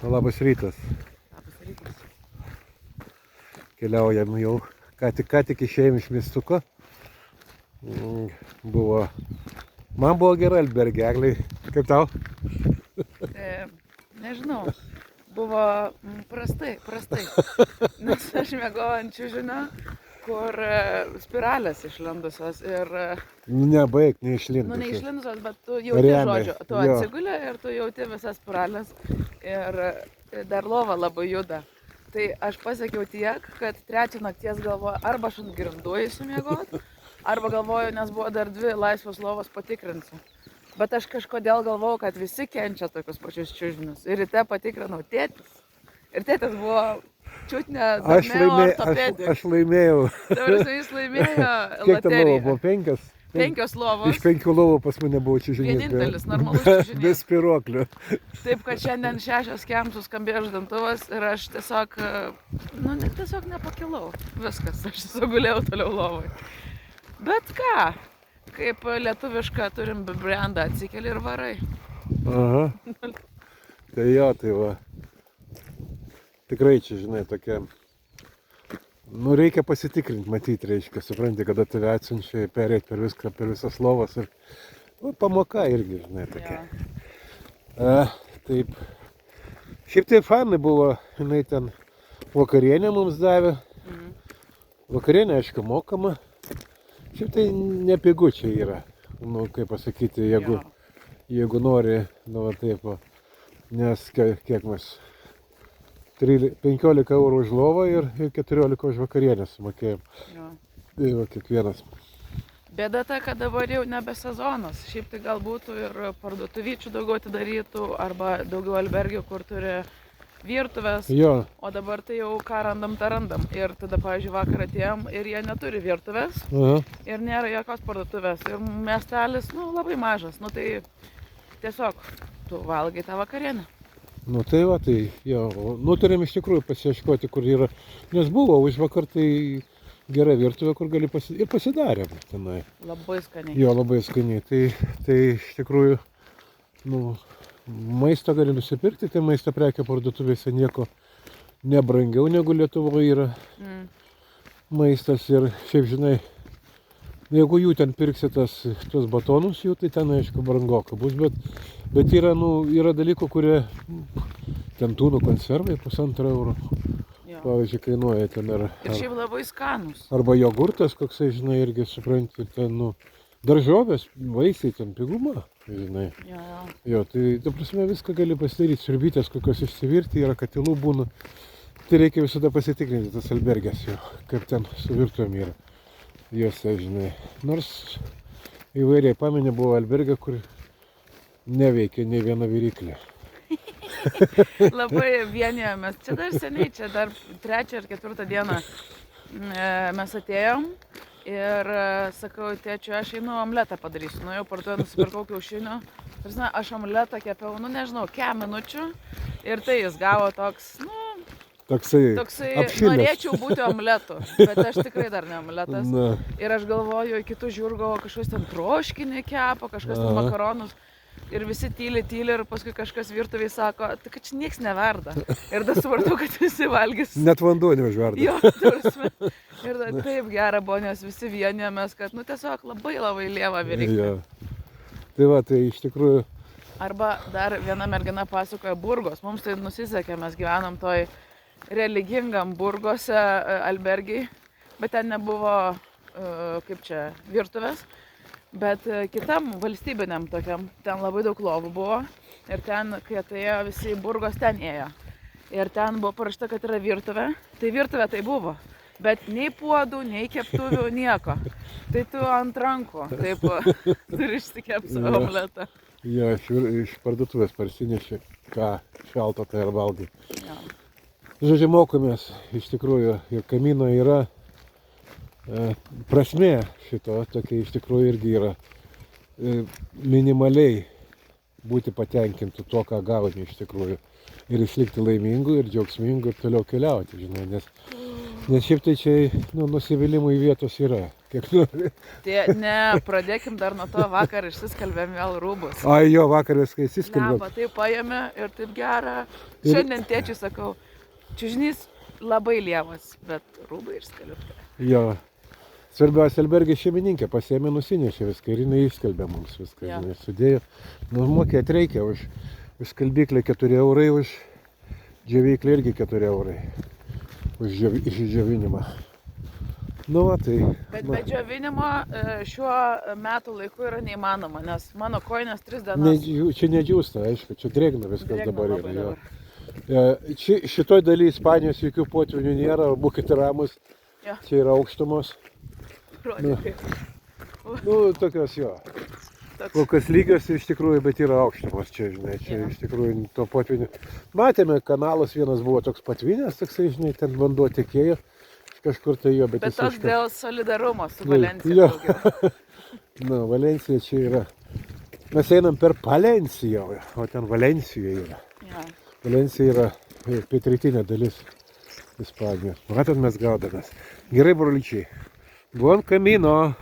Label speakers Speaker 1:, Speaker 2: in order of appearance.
Speaker 1: Labas rytas.
Speaker 2: Labas rytas.
Speaker 1: Keliaujam jau, ką tik išėjom iš miestuko. Man buvo gerai Alberge, Eglei. Kaip tau?
Speaker 2: Nežinau, buvo prastai. Nes aš mėgau ant čiužinio, kur spiralės išlindusios ir...
Speaker 1: Nebaig, neišlindusios.
Speaker 2: Neišlindusios, bet tu jauti žodžiu. Tu atsigulė ir tu jauti visas spiralės ir dar lova labai juda. Tai aš pasiekiau tiek, kad trečią nakties galvoju, arba aš ant grindų eisiu miegot, arba galvoju, nes buvo dar 2 laisvos lovos patikrinsiu. Bet aš kažkodėl galvojau, kad visi kenčia tokius pačius čiužinius. Ir ryte patikrinau tėtis. Ir tėtis buvo čiutne ortopedijos.
Speaker 1: Aš laimėjau.
Speaker 2: Dabar jis laimėjo loteriją.
Speaker 1: Kiek ten lovų buvo? 5?
Speaker 2: 5 lovos.
Speaker 1: Iš 5 lovų pas mane buvo čiužinys.
Speaker 2: Vienintelis normalus čiužinys.
Speaker 1: Be spiruoklių.
Speaker 2: Taip, kad šiandien 6 kem suskambėjo žadintuvas ir aš tiesiog, tiesiog nepakilau. Viskas, aš tiesiog gulėjau toliau lovai. Bet ką, kaip lietuvišką turim brendą, atsikeli ir varai.
Speaker 1: Aha. Tai jo, tai va. Tikrai čia, žinai, tokia... reikia pasitikrinti, matyti, reiškia, supranti, kada tave atsiunčia, perėti per viską, per visas lovas ir pamoka irgi, žinai, tokia. Taip. Šiaip tai fanai buvo, jinai ten vakarienę mums davė. Vakarienė, aišku, mokama. Šiaip tai nepigu čia yra, kaip pasakyti, jeigu nori, taip, nes kiek mes 15 eurų už lovą ir 14 už vakarienę sumokėjom. Tai va, kiekvienas.
Speaker 2: Bėda ta, kad dabar jau nebe sezonas. Šiaip tai gal būtų ir parduotuvyčių daugiau atidarytų, arba daugiau albergių, kur turi virtuvės.
Speaker 1: Jo.
Speaker 2: O dabar tai jau ką randam, tą randam. Ir tada, pavyzdžiui, vakar atėjom ir jie neturi virtuvės. Ir nėra jokios parduotuvės. Ir miestelis, labai mažas. Tai tiesiog tu valgai tą vakarienę.
Speaker 1: Tai va, tai jo, nutarėm iš tikrųjų pasiieškoti, kur yra, nes buvo už vakar tai gera virtuvė, kur gali ir pasidarėm tenai.
Speaker 2: Labai skaniai.
Speaker 1: Jo, labai skaniai, tai iš tikrųjų, maisto gali nusipirkti, tai maisto prekė parduotuvėse nieko nebrangiau negu Lietuvoje yra maistas ir šiaip žinai, jeigu jų ten pirksi tuos batonus jų, tai ten aišku brangoka bus, bet yra dalykų, kurie ten tūnų konservai 1,5 euro, pavyzdžiui, kainuoja ten
Speaker 2: ir šiaip labai skanus.
Speaker 1: Arba jogurtas, koksai, žinai, irgi supranti, ten, daržovės, vaisiai, ten piguma, žinai. Jo, tai, ta prasme, viską gali pasidaryti, siurbytės kokios išsivirti, yra katilų būna, tai reikia visada pasitikrinti tas alberges, jo, kaip ten su virtuvėm yra. Jose, žinai, nors įvairiai pamenė buvo albergė, kur neveikia nei viena viryklė.
Speaker 2: Labai vienijomės. Čia dar seniai, čia dar 3 ar 4 dieną mes atėjom ir sakau, tėčiu, aš einu omletą padarysiu. Jau parduoju, nusipirkau kiaušinių. Aš omletą kepiau, nežinau, kiek minučių ir tai jis gavo toks, Toksai norėčiau būti omletu, bet aš tikrai dar ne omletas. Ir aš galvoju, kitų žiūrų kažkas ten troškinį kepa, kažkas ten makaronus. Ir visi tyli ir paskui kažkas virtuviai sako, tai kad čia nieks neverda. Ir dar supratau, kad visi valgys.
Speaker 1: Net vanduo neužverda.
Speaker 2: Jo, tarsi. Ir taip gera buvo, nes visi vienijomės, kad tiesiog labai lieva viryklė.
Speaker 1: Tai va, tai iš tikrųjų.
Speaker 2: Arba dar viena mergina pasakoja Burgos. Mums tai nusisekė, mes gyvenom toj religingam Burgose albergiai, bet ten nebuvo, virtuvės, bet kitam valstybiniam tokiam, ten labai daug lovų buvo ir ten, kai atėjo visi Burgos, ten ėjo. Ir ten buvo parašta, kad yra virtuvė, tai virtuvė tai buvo, bet nei puodų, nei keptuvių, nieko. Tai tu ant rankų, taip, turi išsikepti savo omletą.
Speaker 1: Jo, iš parduotuvės parsineši, ką šalto tai ir valgai. Žodžiu, mokomės, iš tikrųjų, ir kamino yra prasmė šito, tokia iš tikrųjų irgi yra minimaliai būti patenkintų to, ką gauni iš tikrųjų. Ir išlikti laimingu ir džiaugsmingu ir toliau keliauti, žinai, nes šiaip tai čia nusivylimų į vietos yra. kiek nori.
Speaker 2: Tai ne, pradėkim dar nuo to, vakar išsiskalbėm vėl rūbus.
Speaker 1: Ai jo, vakaras, kai įsiskelbėm.
Speaker 2: Lemba, taip paėmė ir taip gera.
Speaker 1: Ir-
Speaker 2: Šiandien tėčiui sakau, čiužinys labai lievas, bet rūbai ir skalbti.
Speaker 1: Jo. Svarbiausia, albergė šeimininkė pasiėmė, nusinešė viską ir jinai išskelbė mums viską.
Speaker 2: Jo.
Speaker 1: Jinai sudėjo. Nu, mokėt reikia už skalbyklę 4 eurai, už džiovyklę irgi 4 eurai. Už išdžiovinimą. Nu, va, tai.
Speaker 2: Bet
Speaker 1: na,
Speaker 2: be džiovinimo šiuo metų laiku yra neįmanoma, nes mano kojinės 3
Speaker 1: ne,
Speaker 2: dienas.
Speaker 1: čia nedžiūsta, aišku, čia drėgna viskas
Speaker 2: drėgna
Speaker 1: dabar
Speaker 2: labai
Speaker 1: yra.
Speaker 2: dabar.
Speaker 1: Jo. Šitoj daly Ispanijos jokių potvynių nėra, būkite ramus.
Speaker 2: Jo.
Speaker 1: Čia yra aukštumos.
Speaker 2: Rodė, kaip.
Speaker 1: Nu, tokios jo.
Speaker 2: Toks.
Speaker 1: Kol kas lygios iš tikrųjų, bet yra aukštumos čia, žinai, čia
Speaker 2: Jo.
Speaker 1: iš tikrųjų to potvinių. Matėme, kanalas vienas buvo toks patvinęs, toksai, žinai, ten vanduo tekėjo. Kažkur tai jo, bet
Speaker 2: Bet
Speaker 1: jis
Speaker 2: toks
Speaker 1: iška-
Speaker 2: dėl solidarumo su
Speaker 1: Jo.
Speaker 2: Valencija. daugiau.
Speaker 1: Na, Valencija čia yra. Mes einam per Palenciją, o ten Valencijoje yra.
Speaker 2: Jo.
Speaker 1: Valencija yra pietrytinė dalis Ispanijos. Matot, mes gaudamės. Gerai, brolyčiai. Buon camino.